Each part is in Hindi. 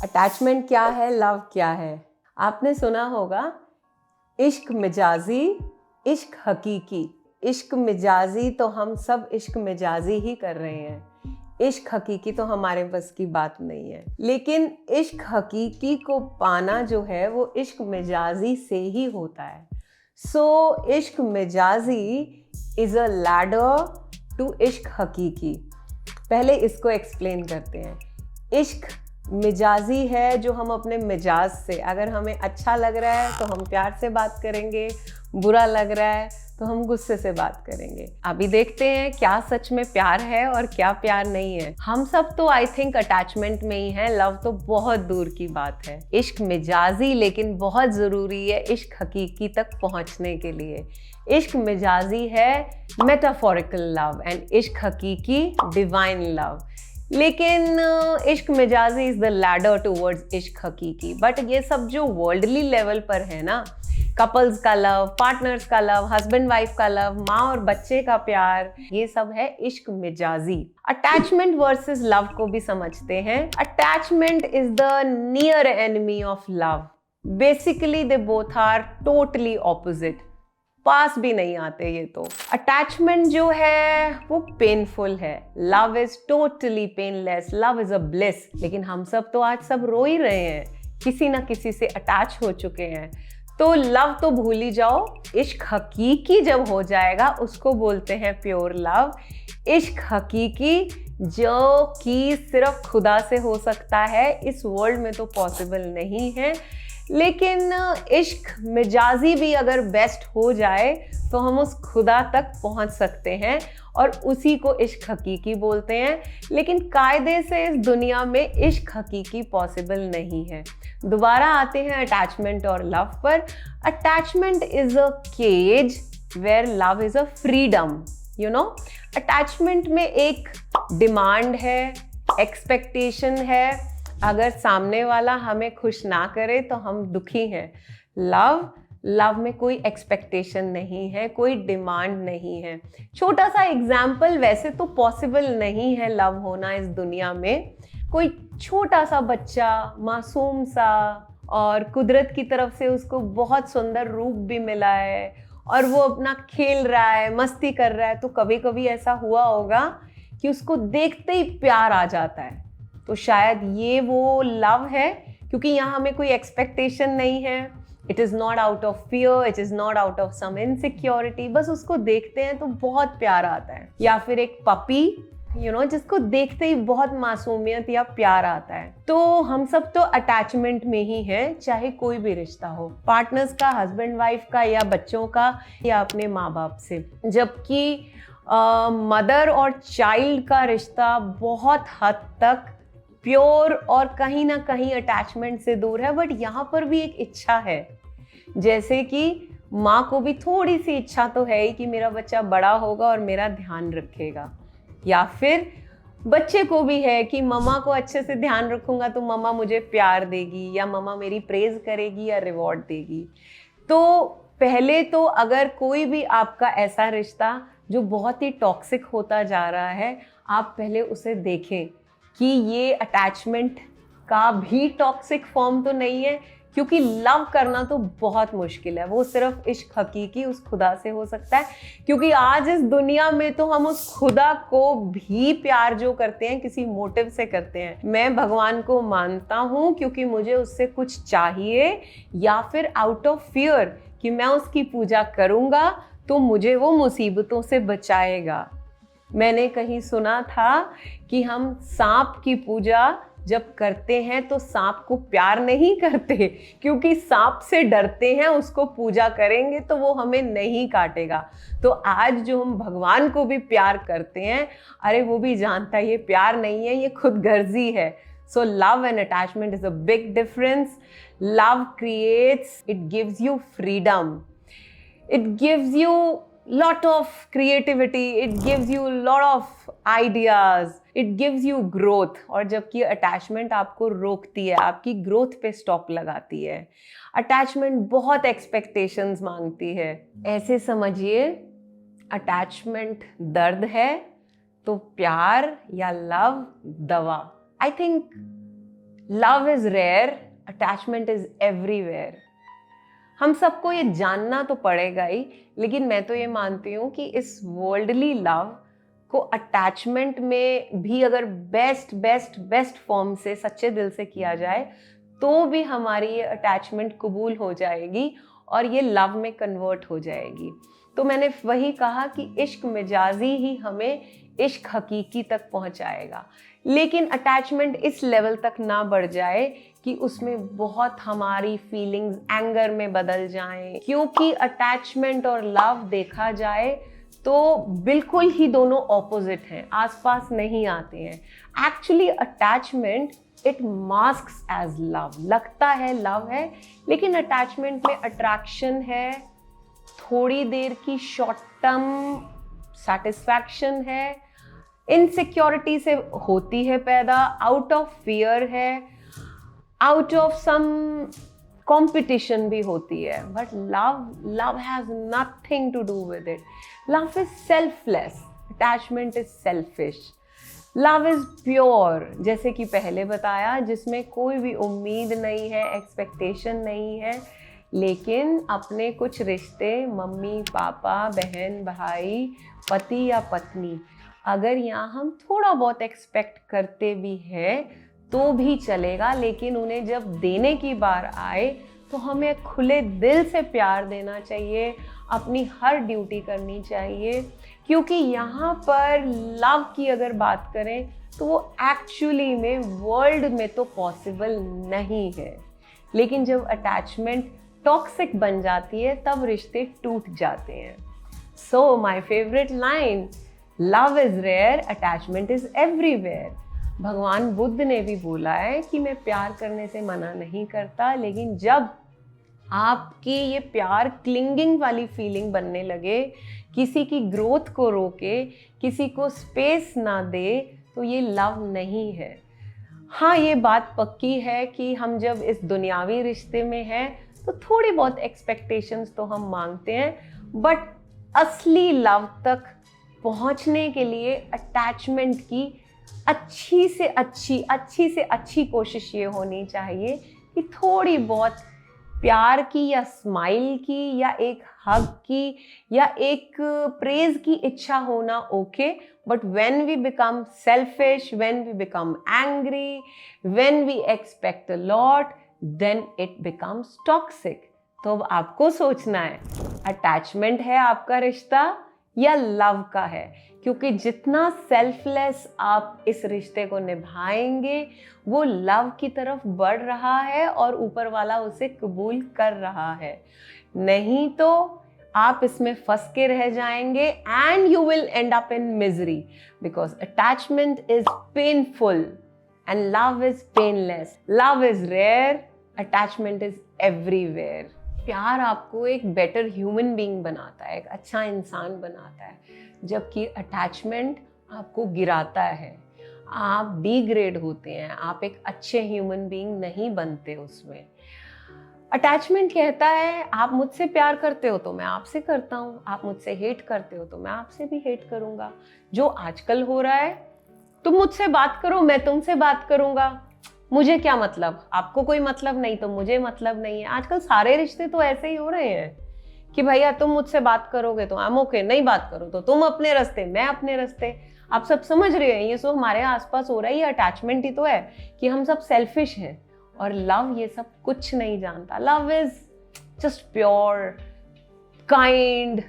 अटैचमेंट क्या है, लव क्या है? आपने सुना होगा इश्क मिजाजी, इश्क हकीकी। इश्क मिजाजी तो हम सब इश्क मिजाजी ही कर रहे हैं, इश्क हकीकी तो हमारे बस की बात नहीं है। लेकिन इश्क हकीकी को पाना जो है वो इश्क मिजाजी से ही होता है। सो इश्क मिजाजी इज अ लैडर टू इश्क हकीकी। पहले इसको एक्सप्लेन करते हैं। इश्क मिजाजी है जो हम अपने मिजाज से, अगर हमें अच्छा लग रहा है तो हम प्यार से बात करेंगे, बुरा लग रहा है तो हम गुस्से से बात करेंगे। अभी देखते हैं क्या सच में प्यार है और क्या प्यार नहीं है। हम सब तो आई थिंक अटैचमेंट में ही हैं, लव तो बहुत दूर की बात है। इश्क मिजाजी लेकिन बहुत ज़रूरी है इश्क हकीकी तक पहुंचने के लिए। इश्क मिजाजी है मेटाफोरिकल लव एंड इश्क हकीकी डिवाइन लव। लेकिन इश्क मिजाजी इज द लैडर टूवर्ड्स इश्क हकीकी। बट ये सब जो वर्ल्डली लेवल पर है ना, कपल्स का लव, पार्टनर्स का लव, हस्बैंड वाइफ का लव, माँ और बच्चे का प्यार, ये सब है इश्क मिजाजी। अटैचमेंट वर्सेस लव को भी समझते हैं। Attachment is the near enemy of love. Basically they both are totally opposite, पास भी नहीं आते ये तो। अटैचमेंट जो है वो पेनफुल है, love is totally painless, love is a bliss. लेकिन हम सब तो आज सब रो ही रहे हैं, किसी ना किसी से अटैच हो चुके हैं। तो लव तो भूल ही जाओ, इश्क हकीकी जब हो जाएगा उसको बोलते हैं प्योर लव। इश्क हकीकी जो कि सिर्फ खुदा से हो सकता है, इस वर्ल्ड में तो पॉसिबल नहीं है। लेकिन इश्क मिजाजी भी अगर बेस्ट हो जाए तो हम उस खुदा तक पहुंच सकते हैं और उसी को इश्क हकीकी बोलते हैं। लेकिन कायदे से इस दुनिया में इश्क हकीकी पॉसिबल नहीं है। दोबारा आते हैं अटैचमेंट और लव पर। Attachment is a cage where love is a freedom. You know, attachment में एक डिमांड है, एक्सपेक्टेशन है। अगर सामने वाला हमें खुश ना करे तो हम दुखी हैं। लव में कोई एक्सपेक्टेशन नहीं है, कोई डिमांड नहीं है। छोटा सा एग्जाम्पल, वैसे तो पॉसिबल नहीं है लव होना इस दुनिया में। कोई छोटा सा बच्चा, मासूम सा, और कुदरत की तरफ से उसको बहुत सुंदर रूप भी मिला है और वो अपना खेल रहा है, मस्ती कर रहा है, तो कभी कभी ऐसा हुआ होगा कि उसको देखते ही प्यार आ जाता है। तो शायद ये वो लव है, क्योंकि यहाँ हमें कोई एक्सपेक्टेशन नहीं है। It is not out of fear, it is not out of some insecurity, बस उसको देखते हैं तो बहुत प्यार आता है। या फिर एक पपी, जिसको देखते ही बहुत मासूमियत या प्यार आता है। तो हम सब तो अटैचमेंट में ही हैं, चाहे कोई भी रिश्ता हो, पार्टनर्स का, हस्बैंड वाइफ का, या बच्चों का, या अपने माँ बाप से। जबकि मदर और चाइल्ड का रिश्ता बहुत हद तक प्योर और कहीं ना कहीं अटैचमेंट से दूर है। बट यहाँ पर भी एक इच्छा है, जैसे कि माँ को भी थोड़ी सी इच्छा तो है ही कि मेरा बच्चा बड़ा होगा और मेरा ध्यान रखेगा, या फिर बच्चे को भी है कि मम्मा को अच्छे से ध्यान रखूंगा तो मम्मा मुझे प्यार देगी, या मम्मा मेरी प्रेज करेगी या रिवॉर्ड देगी। तो पहले तो अगर कोई भी आपका ऐसा रिश्ता जो बहुत ही टॉक्सिक होता जा रहा है, आप पहले उसे देखें कि ये अटैचमेंट का भी टॉक्सिक फॉर्म तो नहीं है। क्योंकि लव करना तो बहुत मुश्किल है, वो सिर्फ इश्क हकीकी उस खुदा से हो सकता है। क्योंकि आज इस दुनिया में तो हम उस खुदा को भी प्यार जो करते हैं किसी मोटिव से करते हैं। मैं भगवान को मानता हूँ क्योंकि मुझे उससे कुछ चाहिए, या फिर आउट ऑफ फियर कि मैं उसकी पूजा करूँगा तो मुझे वो मुसीबतों से बचाएगा। मैंने कहीं सुना था कि हम सांप की पूजा जब करते हैं तो सांप को प्यार नहीं करते, क्योंकि सांप से डरते हैं, उसको पूजा करेंगे तो वो हमें नहीं काटेगा। तो आज जो हम भगवान को भी प्यार करते हैं, अरे वो भी जानता है ये प्यार नहीं है, ये खुद गर्जी है। So love and attachment is a big difference. Love creates, it gives you freedom, it gives you lot of creativity, it gives you lot of ideas, it gives you growth। और जबकि अटैचमेंट आपको रोकती है, आपकी ग्रोथ पे स्टॉप लगाती है। अटैचमेंट बहुत एक्सपेक्टेशंस मांगती है। ऐसे समझिए, अटैचमेंट दर्द है तो प्यार या लव दवा। I think love is rare, attachment is everywhere. हम सबको ये जानना तो पड़ेगा ही, लेकिन मैं तो ये मानती हूँ कि इस वर्ल्डली लव को अटैचमेंट में भी अगर बेस्ट बेस्ट बेस्ट फॉर्म से सच्चे दिल से किया जाए तो भी हमारी ये अटैचमेंट कबूल हो जाएगी और ये लव में कन्वर्ट हो जाएगी। तो मैंने वही कहा कि इश्क मिजाजी ही हमें इश्क हकीकी तक पहुंचाएगा, लेकिन अटैचमेंट इस लेवल तक ना बढ़ जाए कि उसमें बहुत हमारी फीलिंग्स एंगर में बदल जाएं, क्योंकि अटैचमेंट और लव देखा जाए तो बिल्कुल ही दोनों ऑपोजिट हैं, आसपास नहीं आते हैं। Actually attachment it masks as love, लगता है लव है, लेकिन अटैचमेंट में अट्रैक्शन है, थोड़ी देर की शॉर्ट टर्म सेटिस्फैक्शन है, इनसिक्योरिटी से होती है पैदा, आउट ऑफ फियर है, आउट ऑफ सम कंपटीशन भी होती है। But love has nothing to do with it. Love is selfless, attachment is selfish. Love is pure, जैसे कि पहले बताया, जिसमें कोई भी उम्मीद नहीं है, एक्सपेक्टेशन नहीं है, लेकिन अपने कुछ रिश्ते, मम्मी पापा, बहन भाई, पति या पत्नी, अगर यहाँ हम थोड़ा बहुत एक्सपेक्ट करते भी हैं तो भी चलेगा, लेकिन उन्हें जब देने की बार आए तो हमें खुले दिल से प्यार देना चाहिए, अपनी हर ड्यूटी करनी चाहिए। क्योंकि यहाँ पर लव की अगर बात करें तो वो एक्चुअली में वर्ल्ड में तो पॉसिबल नहीं है, लेकिन जब अटैचमेंट टॉक्सिक बन जाती है तब रिश्ते टूट जाते हैं। So my favourite line, love is rare, attachment is everywhere. भगवान बुद्ध ने भी बोला है कि मैं प्यार करने से मना नहीं करता, लेकिन जब आपकी ये प्यार क्लिंगिंग वाली फीलिंग बनने लगे, किसी की ग्रोथ को रोके, किसी को स्पेस ना दे, तो ये लव नहीं है। हाँ, ये बात पक्की है कि हम जब इस दुनियावी रिश्ते में हैं तो थोड़ी बहुत एक्सपेक्टेशंस तो हम मांगते हैं, बट असली लव तक पहुंचने के लिए अटैचमेंट की अच्छी से अच्छी कोशिश ये होनी चाहिए कि थोड़ी बहुत प्यार की या स्माइल की या एक हग की या एक प्रेज की इच्छा होना okay, but when we become selfish, when we become angry, when we expect a lot, then it becomes toxic. तो अब आपको सोचना है, अटैचमेंट है आपका रिश्ता या लव का है? क्योंकि जितना सेल्फलेस आप इस रिश्ते को निभाएंगे वो लव की तरफ बढ़ रहा है और ऊपर वाला उसे कबूल कर रहा है, नहीं तो आप इसमें फंस के रह जाएंगे and you will end up in misery, because attachment is painful and love is painless. Love is rare, attachment is everywhere. प्यार आपको एक बेटर ह्यूमन बीइंग बनाता है, एक अच्छा इंसान बनाता है, जबकि अटैचमेंट आपको गिराता है, आप डिग्रेड होते हैं, आप एक अच्छे ह्यूमन बीइंग नहीं बनते उसमें। अटैचमेंट कहता है आप मुझसे प्यार करते हो तो मैं आपसे करता हूँ, आप मुझसे हेट करते हो तो मैं आपसे भी हेट करूँगा। जो आजकल हो रहा है, तुम मुझसे बात करो मैं तुमसे बात करूँगा, मुझे क्या मतलब, आपको कोई मतलब नहीं तो मुझे मतलब नहीं है। आजकल सारे रिश्ते तो ऐसे ही हो रहे हैं कि भैया तुम मुझसे बात करोगे तो आई एम ओके, नहीं बात करो तो तुम अपने रास्ते मैं अपने रास्ते। आप सब समझ रहे हैं ये सब हमारे आसपास हो रहा है, ये अटैचमेंट ही तो है कि हम सब सेल्फिश हैं। और लव ये सब कुछ नहीं जानता। Love is just pure, kind,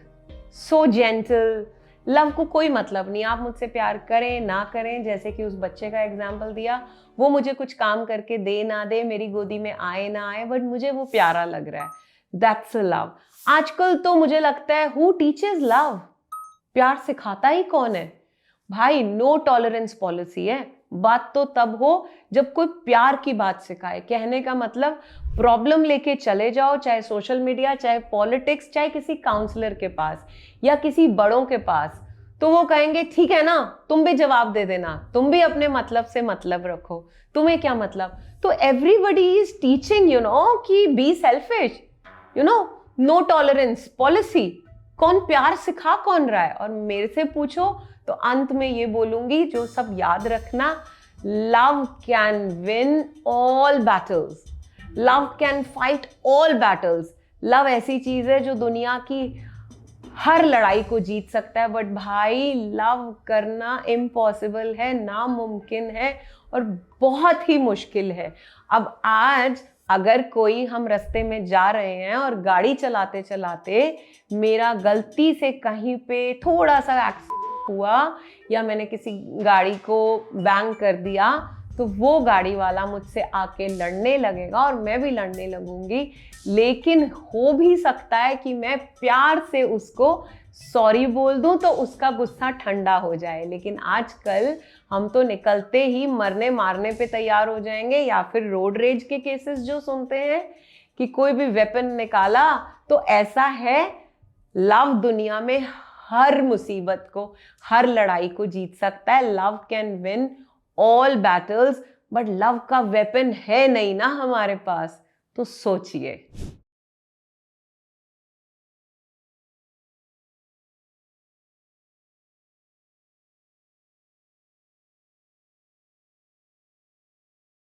so gentle. Love को कोई मतलब नहीं, आप मुझसे प्यार करें ना करें, जैसे कि उस बच्चे का एग्जाम्पल दिया, वो मुझे कुछ काम करके दे ना दे, मेरी गोदी में आए ना आए, बट मुझे वो प्यारा लग रहा है, दैट्स अ लव। आजकल तो मुझे लगता है हु टीचेस लव, प्यार सिखाता ही कौन है भाई? नो टॉलरेंस पॉलिसी है। बात तो तब हो जब कोई प्यार की बात सिखाए। कहने का मतलब प्रॉब्लम लेके चले जाओ, चाहे सोशल मीडिया, चाहे पॉलिटिक्स, चाहे किसी काउंसलर के पास या किसी बड़ों के पास, तो वो कहेंगे ठीक है ना, तुम भी जवाब दे देना, तुम भी अपने मतलब से मतलब रखो, तुम्हें क्या मतलब। तो एवरीबडी इज टीचिंग कि be selfish, no tolerance policy. कौन प्यार सिखा कौन रहा है? और मेरे से पूछो तो अंत में ये बोलूंगी, जो सब याद रखना, love can win all battles, love can fight all battles. Love ऐसी चीज है जो दुनिया की हर लड़ाई को जीत सकता है, बट भाई लव करना इम्पॉसिबल है, नामुमकिन है और बहुत ही मुश्किल है। अब आज अगर कोई हम रास्ते में जा रहे हैं और गाड़ी चलाते चलाते मेरा गलती से कहीं पे थोड़ा सा एक्सीडेंट हुआ या मैंने किसी गाड़ी को बैंग कर दिया, तो वो गाड़ी वाला मुझसे आके लड़ने लगेगा और मैं भी लड़ने लगूंगी। लेकिन हो भी सकता है कि मैं प्यार से उसको सॉरी बोल दूं तो उसका गुस्सा ठंडा हो जाए। लेकिन आजकल हम तो निकलते ही मरने मारने पे तैयार हो जाएंगे, या फिर रोड रेज के केसेस जो सुनते हैं कि कोई भी वेपन निकाला। तो ऐसा है, लव दुनिया में हर मुसीबत को, हर लड़ाई को जीत सकता है। Love can win all battles, but love का वेपन है नहीं ना हमारे पास। तो सोचिए।